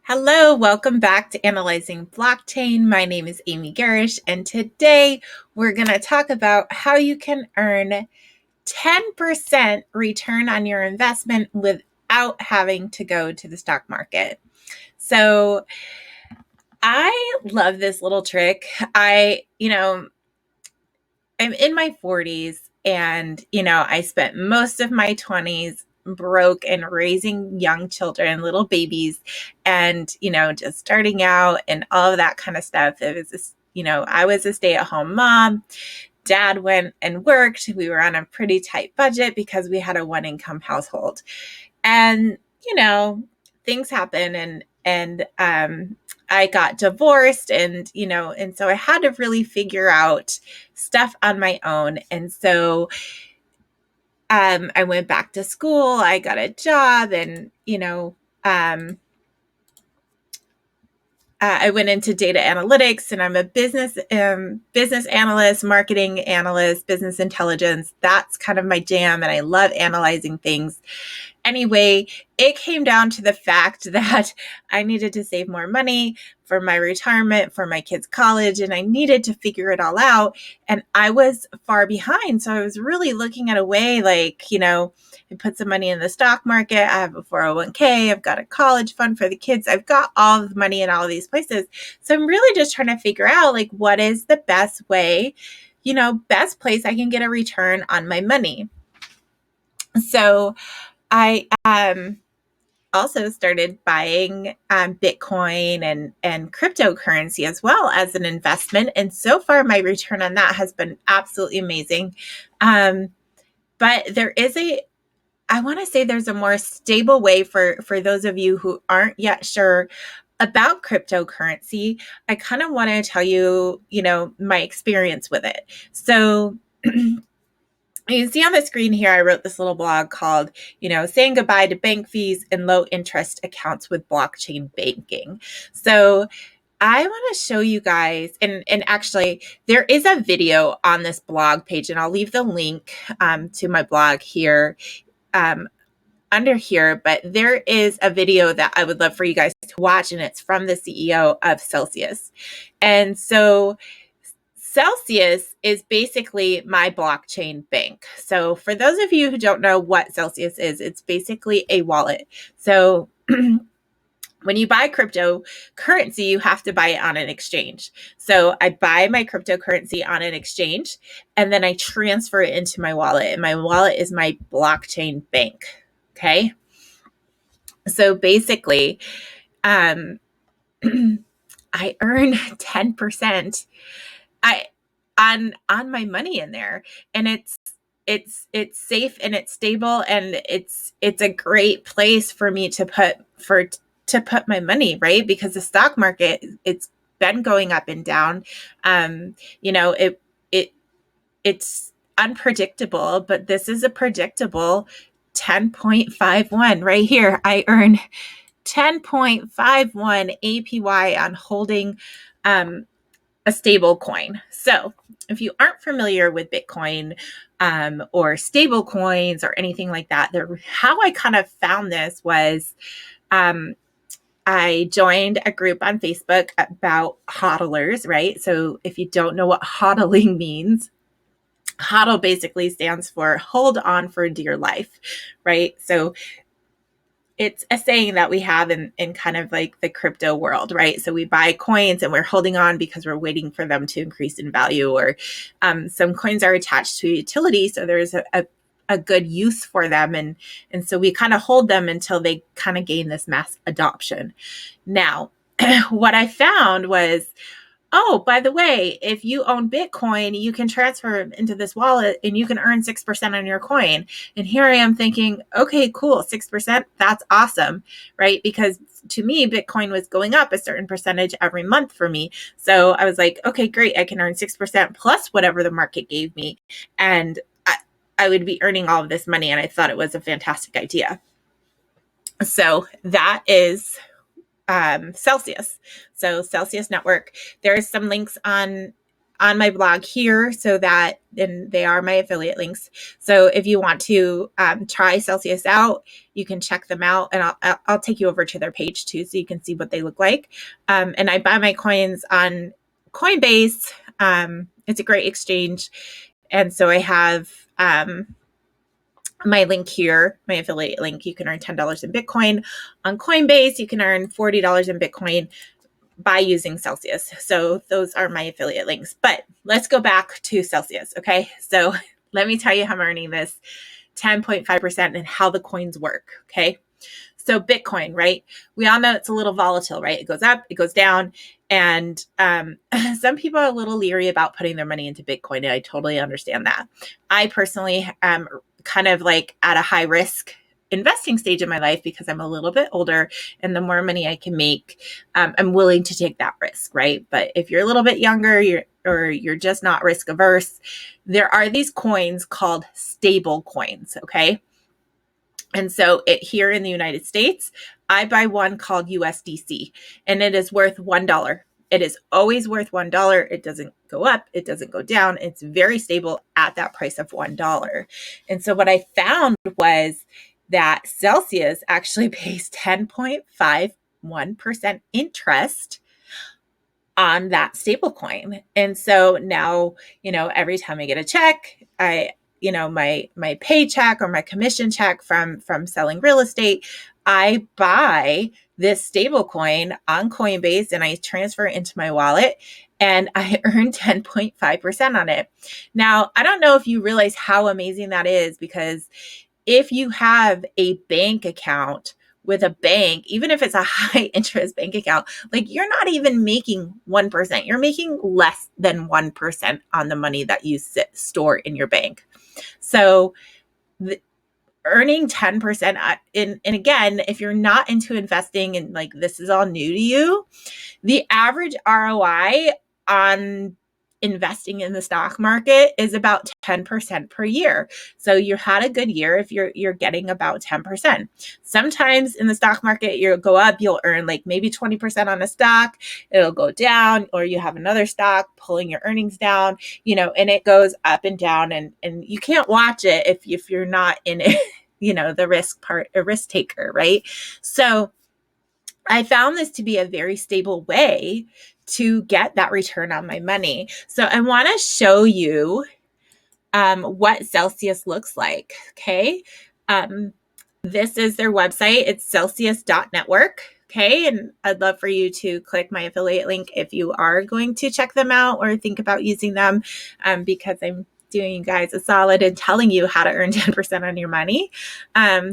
Hello, welcome back to Analyzing Blockchain. My name is Amy Gerrish, and today we're going to talk about how you can earn 10% return on your investment without having to go to the stock market. So, I love this little trick. I'm in my 40s and, I spent most of my 20s broke and raising young children, little babies, and, just starting out and all of that kind of stuff. It was this, I was a stay-at-home mom. Dad went and worked. We were on a pretty tight budget because we had a one-income household. And, things happen and I got divorced and so I had to really figure out stuff on my own. And so I went back to school, I got a job and I went into data analytics and I'm a business analyst, marketing analyst, business intelligence. That's kind of my jam. And I love analyzing things. Anyway, it came down to the fact that I needed to save more money for my retirement, for my kids' college, and I needed to figure it all out. And I was far behind. So I was really looking at a way I put some money in the stock market. I have a 401k. I've got a college fund for the kids. I've got all the money in all of these places. So I'm really just trying to figure out what is the best way, best place I can get a return on my money. So I also started buying Bitcoin and cryptocurrency as well as an investment. And so far, my return on that has been absolutely amazing. But I want to say there's a more stable way for those of you who aren't yet sure about cryptocurrency. I kind of want to tell you, my experience with it. So you can see on the screen here, I wrote this little blog called, saying goodbye to bank fees and low interest accounts with blockchain banking. So I want to show you guys, and actually there is a video on this blog page, and I'll leave the link to my blog here under here, but there is a video that I would love for you guys to watch, and it's from the CEO of Celsius. And so Celsius is basically my blockchain bank. So for those of you who don't know what Celsius is, it's basically a wallet. So when you buy cryptocurrency, you have to buy it on an exchange. So I buy my cryptocurrency on an exchange, and then I transfer it into my wallet. And my wallet is my blockchain bank. Okay. So basically, I earn 10% on my money in there, and it's safe and it's stable, and it's a great place for me to put my money, right? Because the stock market, it's been going up and down. It's unpredictable, but this is a predictable 10.51 right here. I earn 10.51 APY on holding a stable coin. So if you aren't familiar with Bitcoin or stable coins or anything like that, how I kind of found this was I joined a group on Facebook about hodlers, right? So if you don't know what hodling means, hodl basically stands for hold on for dear life, right? So it's a saying that we have in kind of like the crypto world, right? So we buy coins and we're holding on because we're waiting for them to increase in value, or some coins are attached to utility. So there's a good use for them. And so we kind of hold them until they kind of gain this mass adoption. Now, what I found was, oh, by the way, if you own Bitcoin, you can transfer it into this wallet and you can earn 6% on your coin. And here I am thinking, okay, cool, 6%, that's awesome, right? Because to me, Bitcoin was going up a certain percentage every month for me. So I was like, okay, great, I can earn 6% plus whatever the market gave me. And I would be earning all of this money. And I thought it was a fantastic idea. So that is Celsius. So Celsius Network. There's some links on on my blog here, so that, and they are my affiliate links. So if you want to try Celsius out, you can check them out, and I'll take you over to their page too, so you can see what they look like. And I buy my coins on Coinbase. It's a great exchange. And so I have my link here, my affiliate link. You can earn $10 in Bitcoin on Coinbase. You can earn $40 in Bitcoin by using Celsius. So those are my affiliate links. But let's go back to Celsius. Okay. So let me tell you how I'm earning this 10.5% and how the coins work. Okay. So Bitcoin, right? We all know it's a little volatile, right? It goes up, it goes down. And some people are a little leery about putting their money into Bitcoin. And I totally understand that. I personally am kind of like at a high risk investing stage in my life because I'm a little bit older, and the more money I can make, I'm willing to take that risk, right? But if you're a little bit younger, you're just not risk averse, there are these coins called stable coins, okay? And so here in the United States, I buy one called USDC, and it is worth $1. It is always worth $1. It doesn't go up. It doesn't go down. It's very stable at that price of $1. And so what I found was that Celsius actually pays 10.51% interest on that stable coin. And so now, every time I get a check, my paycheck or my commission check from selling real estate, I buy this stable coin on Coinbase and I transfer it into my wallet, and I earn 10.5% on it. Now, I don't know if you realize how amazing that is, because if you have a bank account with a bank, even if it's a high interest bank account, like, you're not even making 1%. You're making less than 1% on the money that you store in your bank. So earning 10%, and again, if you're not into investing and like this is all new to you, the average ROI on investing in the stock market is about 10% per year. So you had a good year if you're getting about 10%. Sometimes in the stock market, you'll go up, you'll earn like maybe 20% on a stock, it'll go down, or you have another stock pulling your earnings down, and it goes up and down, and you can't watch it if you're not in it, the risk part, a risk taker, right? So I found this to be a very stable way to get that return on my money. So I want to show you what Celsius looks like. Okay. This is their website. It's celsius.network. Okay. And I'd love for you to click my affiliate link if you are going to check them out or think about using them, because I'm doing you guys a solid and telling you how to earn 10% on your money.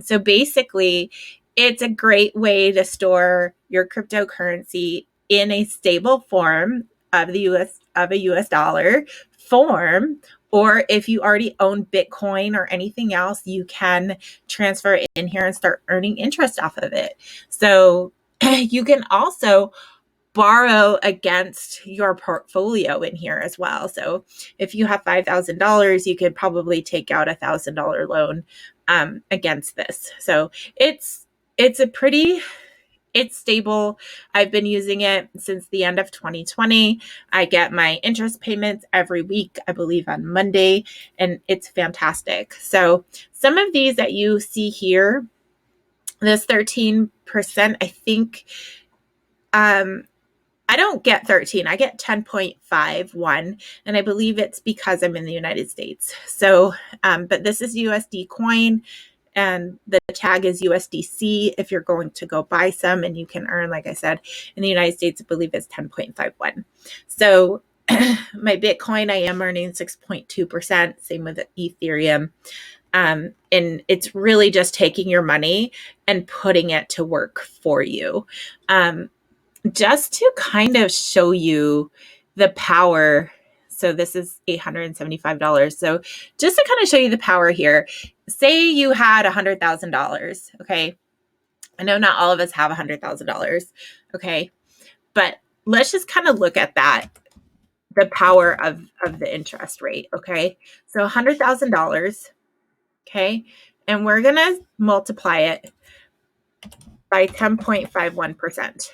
So basically, it's a great way to store your cryptocurrency in a stable form of a US dollar form, or if you already own Bitcoin or anything else, you can transfer it in here and start earning interest off of it. So you can also borrow against your portfolio in here as well. So if you have $5,000, you could probably take out a $1,000 loan against this. So it's stable. I've been using it since the end of 2020. I get my interest payments every week, I believe on Monday, and it's fantastic. So some of these that you see here, this 13%, I think, I don't get 13, I get 10.51, and I believe it's because I'm in the United States. So, but this is USD coin, and the tag is USDC if you're going to go buy some, and you can earn, like I said, in the United States, I believe it's 10.51. So my Bitcoin, I am earning 6.2%, same with Ethereum. And it's really just taking your money and putting it to work for you. Just to kind of show you the power. So this is $875. So just to kind of show you the power here, say you had $100,000. Okay. I know not all of us have $100,000. Okay. But let's just kind of look at that, the power of the interest rate. Okay. So $100,000. Okay. And we're going to multiply it by 10.51%.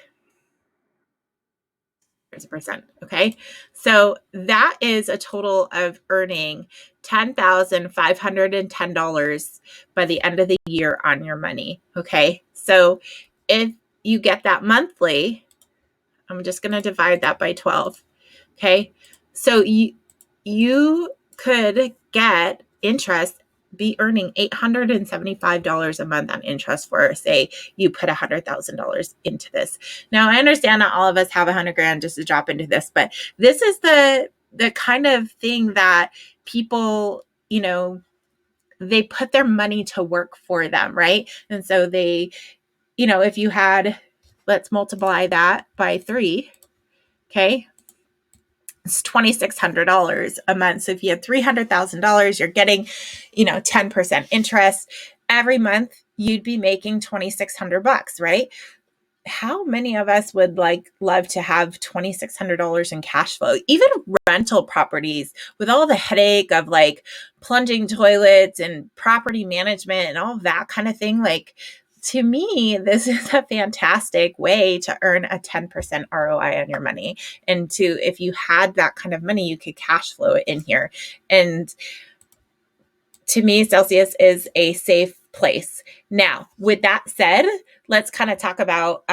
as a percent. Okay. So that is a total of earning $10,510 by the end of the year on your money. Okay. So if you get that monthly, I'm just going to divide that by 12. Okay. So you could get interest, be earning $875 a month on interest for, say, you put $100,000 into this. Now, I understand not all of us have $100,000 just to drop into this, but this is the kind of thing that people, they put their money to work for them, right? And so they, if you had, let's multiply that by 3, okay? It's $2,600 a month. So if you had $300,000, you're getting, 10% interest every month. You'd be making $2,600, right? How many of us would love to have $2,600 in cash flow? Even rental properties with all the headache of plunging toilets and property management and all that kind of thing. To me, this is a fantastic way to earn a 10% ROI on your money. And if you had that kind of money, you could cash flow it in here. And to me, Celsius is a safe place. Now, with that said, let's kind of talk about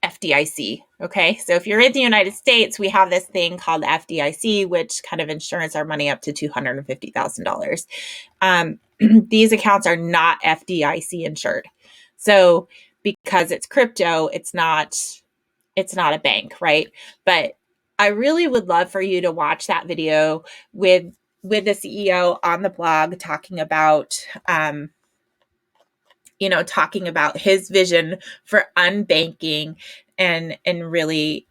FDIC. Okay. So if you're in the United States, we have this thing called FDIC, which kind of insures our money up to $250,000. These accounts are not FDIC insured. So because it's crypto, it's not a bank, right? But I really would love for you to watch that video with the CEO on the blog talking about talking about his vision for unbanking and really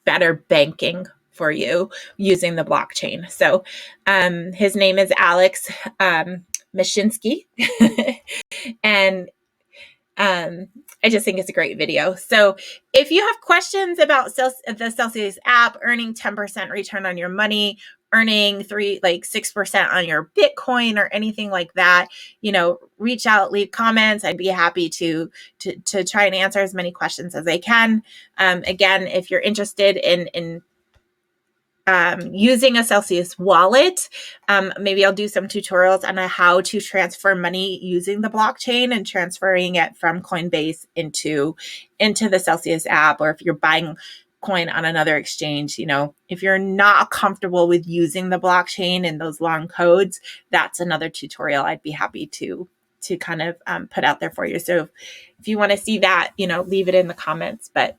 better banking for you using the blockchain. So his name is Alex Mashinsky. And I just think it's a great video. So if you have questions about the Celsius app, earning 10% return on your money, earning 6% on your Bitcoin or anything like that, reach out, leave comments. I'd be happy to try and answer as many questions as I can. Again, if you're interested in using a Celsius wallet, maybe I'll do some tutorials on how to transfer money using the blockchain and transferring it from Coinbase into the Celsius app, or if you're buying coin on another exchange, if you're not comfortable with using the blockchain and those long codes, that's another tutorial I'd be happy to kind of put out there for you. So if you want to see that, leave it in the comments. But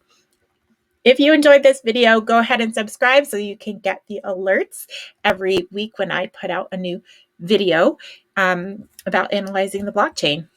if you enjoyed this video, go ahead and subscribe so you can get the alerts every week when I put out a new video about analyzing the blockchain.